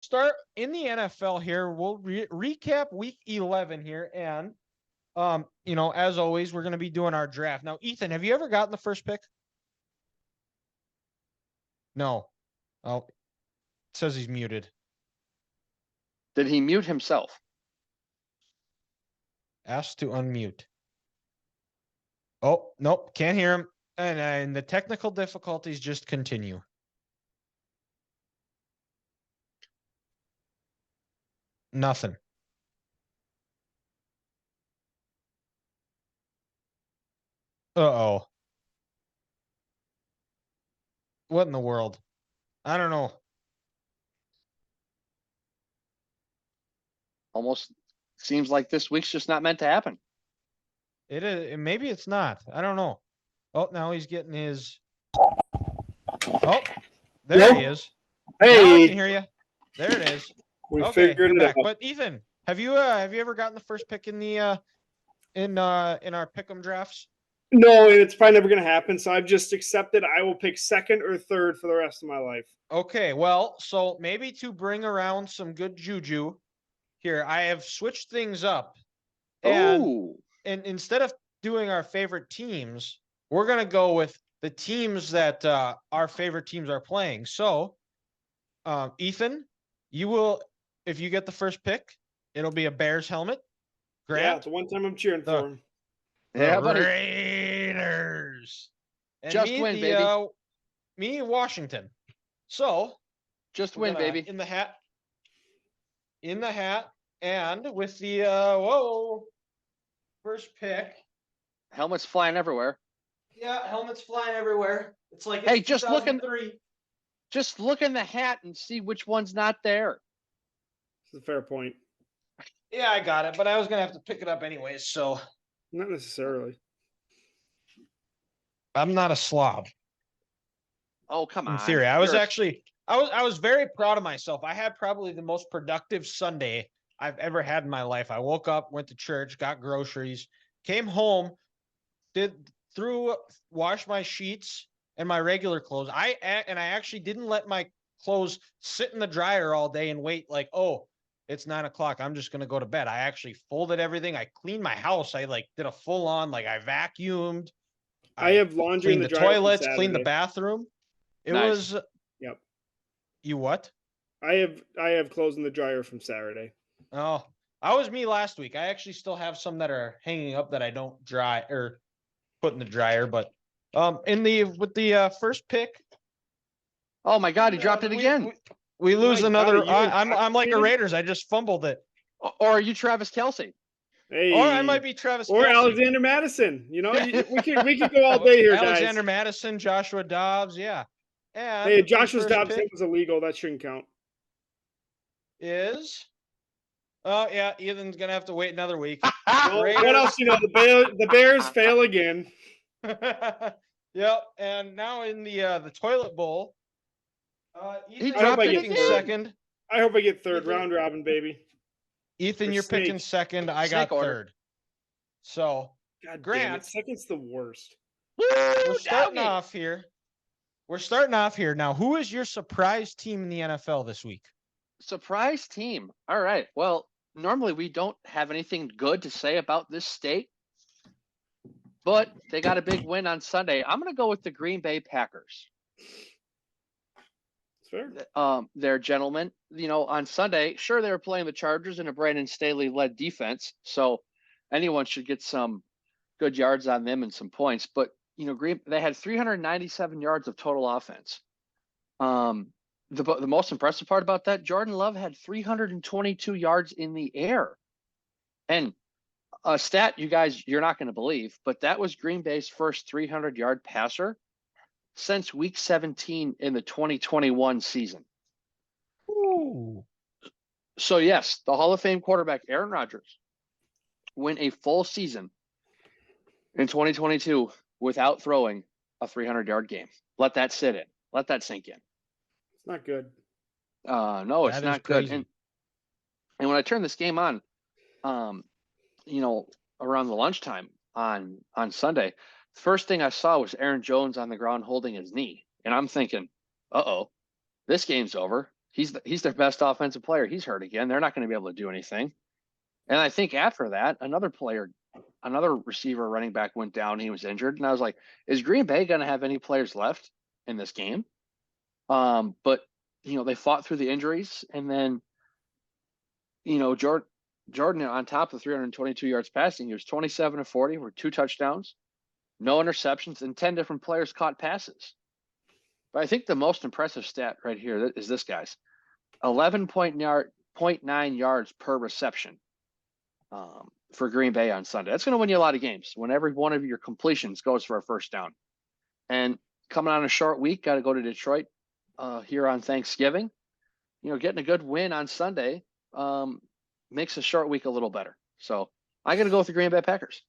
start in the NFL here. We'll recap week 11 here. And, as always, we're going to be doing our draft. Now, Ethan, have you ever gotten the first pick? No. Oh, it says he's muted. Did he mute himself? Asked to unmute. Oh, nope. Can't hear him. And the technical difficulties just continue. Nothing. Uh-oh. What in the world? I don't know. Almost seems like this week's just not meant to happen. It is. Maybe it's not. I don't know. Oh, now he's getting his. Oh, there Hello? he is. Hey, Now I can hear you. There it is. we Okay, figured you're it back. out. But Ethan, have you ever gotten the first pick in the in our pick'em drafts? No, and it's probably never going to happen. So I've just accepted I will pick second or third for the rest of my life. Okay, well, so maybe to bring around some good juju here, I have switched things up. And instead of doing our favorite teams, we're going to go with the teams that our favorite teams are playing. So, Ethan, you will, if you get the first pick, it'll be a Bears helmet. Yeah, Grant, the one time I'm cheering for him. Yeah, the buddy. Raiders. And Just me, win, baby. Me, Washington. So, Just we're win, gonna- baby. In the hat, and with the first pick. Helmets flying everywhere. Yeah, helmets flying everywhere. It's like Hey, it's just look in- 2003. Just look in the hat and see which one's not there. It's a fair point. Yeah, I got it, but I was gonna have to pick it up anyways, so Not necessarily. I'm not a slob. Oh, come on. In theory, I was You're- I was very proud of myself. I had probably the most productive Sunday I've ever had in my life. I woke up, went to church, got groceries, came home, washed my sheets and my regular clothes. I actually didn't let my clothes sit in the dryer all day and wait like, oh, it's 9 o'clock. I'm just gonna go to bed. I actually folded everything. I cleaned my house. I did a full on, I vacuumed. I have laundry in Cleaned the the dryer from toilets, cleaned the Saturday. bathroom. It Nice. was. Yep. You what? I have clothes in the dryer from Saturday. Oh, I was me last week. I actually still have some that are hanging up that I don't dry or put in the dryer. But with the first pick, Oh my God, he dropped it again. we lose my another. God, I'm like a intoxicated? Raiders. I just fumbled it. Or are you Travis Kelce? Hey, Or I might be Travis or Kelce. Alexander Madison. You know, we could go all day here, Alexander guys. Madison, Joshua Dobbs, yeah. And Hey, the Joshua first Dobbs pick was illegal. That shouldn't count. is. Oh yeah, Ethan's gonna have to wait another week. Well, Raiders. what else? The Bears fail again. Yep, and now in the toilet bowl. Ethan, dropped you're it picking again. second. I hope I get third Ethan- round robin, baby. Ethan, Or you're picking snake. second. I got Snake order. third. So God damn Grant. it, second's the worst. we're starting off here. Now. Who is your surprise team in the NFL this week? Surprise team. All right. Well, normally we don't have anything good to say about this state, but they got a big win on Sunday. I'm going to go with the Green Bay Packers. It's fair. They're gentlemen. On Sunday, sure, they were playing the Chargers in a Brandon Staley-led defense, so anyone should get some good yards on them and some points. But they had 397 yards of total offense. The most impressive part about that, Jordan Love had 322 yards in the air. And a stat you're not going to believe, but that was Green Bay's first 300-yard passer since week 17 in the 2021 season. Ooh. So yes, the Hall of Fame quarterback Aaron Rodgers went a full season in 2022 without throwing a 300-yard game. Let that sit in. Let that sink in. It's not good. No, it's That is not good. crazy. And when I turned this game on, around the lunchtime on Sunday, the first thing I saw was Aaron Jones on the ground holding his knee. And I'm thinking, this game's over. he's their best offensive player. He's hurt again. They're not going to be able to do anything. And I think after that, another receiver running back went down. He was injured. And I was like, is Green Bay going to have any players left in this game? But, they fought through the injuries. And then, Jordan on top of 322 yards passing, he was 27 of 40 with 2 touchdowns, no interceptions, and 10 different players caught passes. But I think the most impressive stat right here is this guy's 11.9 yards per reception for Green Bay on Sunday. That's going to win you a lot of games when every one of your completions goes for a first down. And coming on a short week, got to go to Detroit here on Thanksgiving. Getting a good win on Sunday makes a short week a little better. So I got to go with the Green Bay Packers.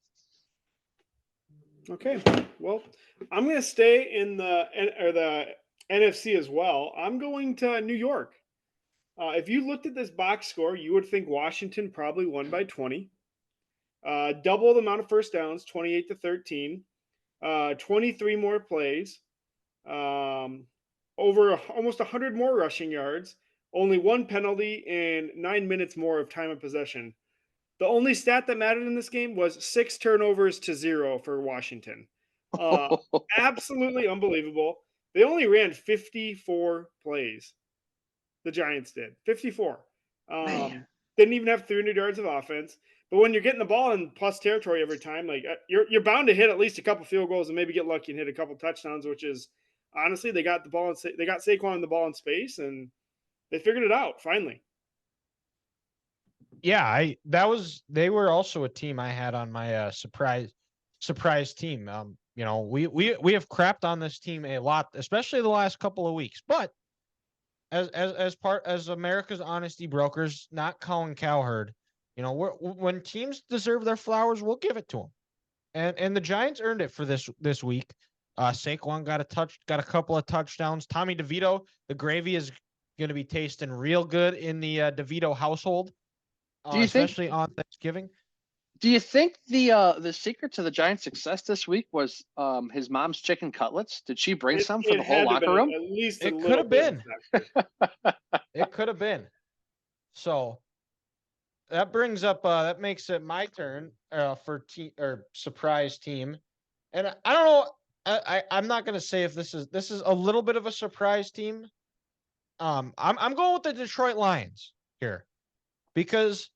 Okay, well, I'm going to stay in the NFC as well. I'm going to New York. If you looked at this box score, you would think Washington probably won by 20. Double the amount of first downs, 28-13. 23 more plays. Over almost 100 more rushing yards. Only 1 penalty and 9 minutes more of time of possession. The only stat that mattered in this game was 6 turnovers to 0 for Washington. Absolutely unbelievable. They only ran 54 plays. The Giants did 54. Didn't even have 300 yards of offense. But when you're getting the ball in plus territory every time, like you're bound to hit at least a couple field goals and maybe get lucky and hit a couple touchdowns. Which is honestly, they got Saquon the ball in space and they figured it out finally. Yeah, they were also a team I had on my surprise team. We have crapped on this team a lot, especially the last couple of weeks. But as America's honesty brokers, not Colin Cowherd, when teams deserve their flowers, we'll give it to them. And the Giants earned it for this week. Saquon got a couple of touchdowns. Tommy DeVito, the gravy is going to be tasting real good in the DeVito household. Especially on Thanksgiving. Do you think the secret to the Giants' success this week was his mom's chicken cutlets? Did she bring some for the whole locker room? At least it could have been. It could have been. So that brings up that makes it my turn for surprise team, and I don't know. I'm not going to say if this is a little bit of a surprise team. I'm going with the Detroit Lions here. Because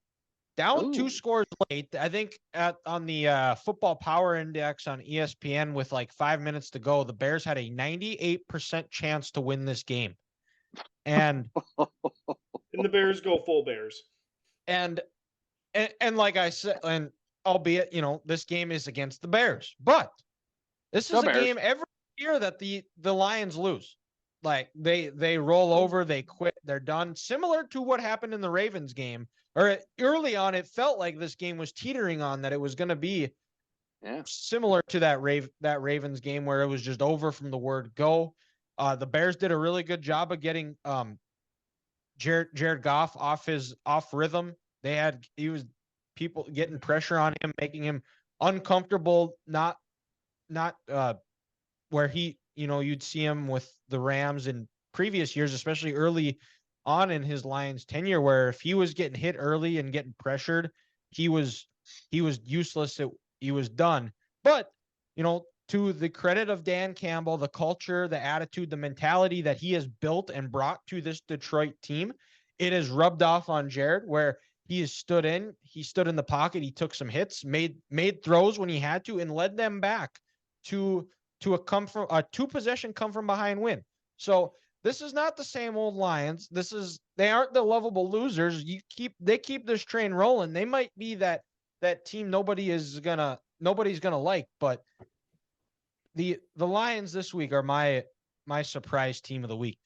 down 2 scores late, I think on the Football Power Index on ESPN with like 5 minutes to go, the Bears had a 98% chance to win this game. And the Bears go full Bears. And like I said, and albeit, this game is against the Bears, but this is a game every year that the Lions lose. Like they roll over, they quit, they're done. Similar to what happened in the Ravens game, or early on, it felt like this game was teetering on that it was going to be similar to that Ravens game where it was just over from the word go. The Bears did a really good job of getting Jared Goff off rhythm. People getting pressure on him, making him uncomfortable, not where he. You'd see him with the Rams in previous years, especially early on in his Lions tenure, where if he was getting hit early and getting pressured, he was useless. He was done. But, to the credit of Dan Campbell, the culture, the attitude, the mentality that he has built and brought to this Detroit team, it has rubbed off on Jared, where he stood in the pocket, he took some hits, made throws when he had to, and led them back to a 2-possession come from behind win. So this is not the same old Lions. They aren't the lovable losers. They keep this train rolling. They might be that team nobody's gonna like, but the Lions this week are my surprise team of the week.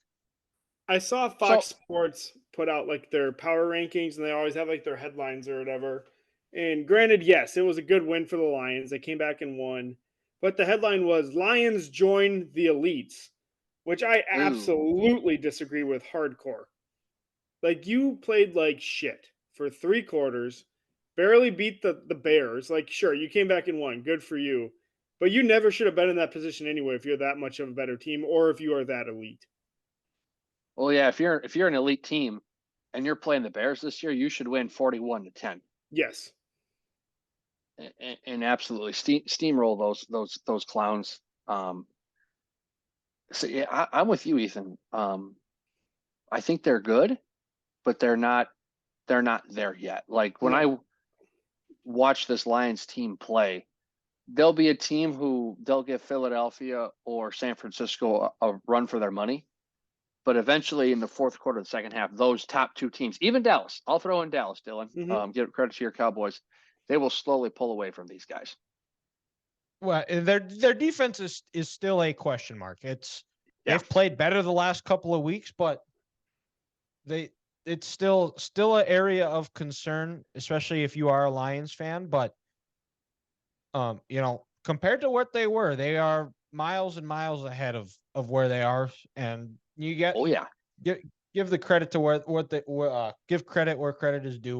I saw Fox Sports put out like their power rankings, and they always have like their headlines or whatever. And granted, yes, it was a good win for the Lions. They came back and won. But the headline was Lions join the elites, which I absolutely disagree with hardcore. Like, you played like shit for 3 quarters, barely beat the Bears. Like, sure, you came back and won. Good for you. But you never should have been in that position anyway if you're that much of a better team or if you are that elite. Well, yeah, if you're an elite team and you're playing the Bears this year, you should win 41-10 Yes. and absolutely steamroll those clowns. So yeah, I'm with you, Ethan. I think they're good, but they're not there yet. Like when I watch this Lions team play, they'll be a team who they'll give Philadelphia or San Francisco a run for their money. But eventually in the fourth quarter, the second half, those top two teams, even Dallas, I'll throw in Dallas, Dylan, give credit to your Cowboys. They will slowly pull away from these guys. Well, their defense is still a question mark. They've played better the last couple of weeks, but it's still an area of concern, especially if you are a Lions fan. But compared to what they were, they are miles and miles ahead of where they are, and you get give the credit to give credit where credit is due.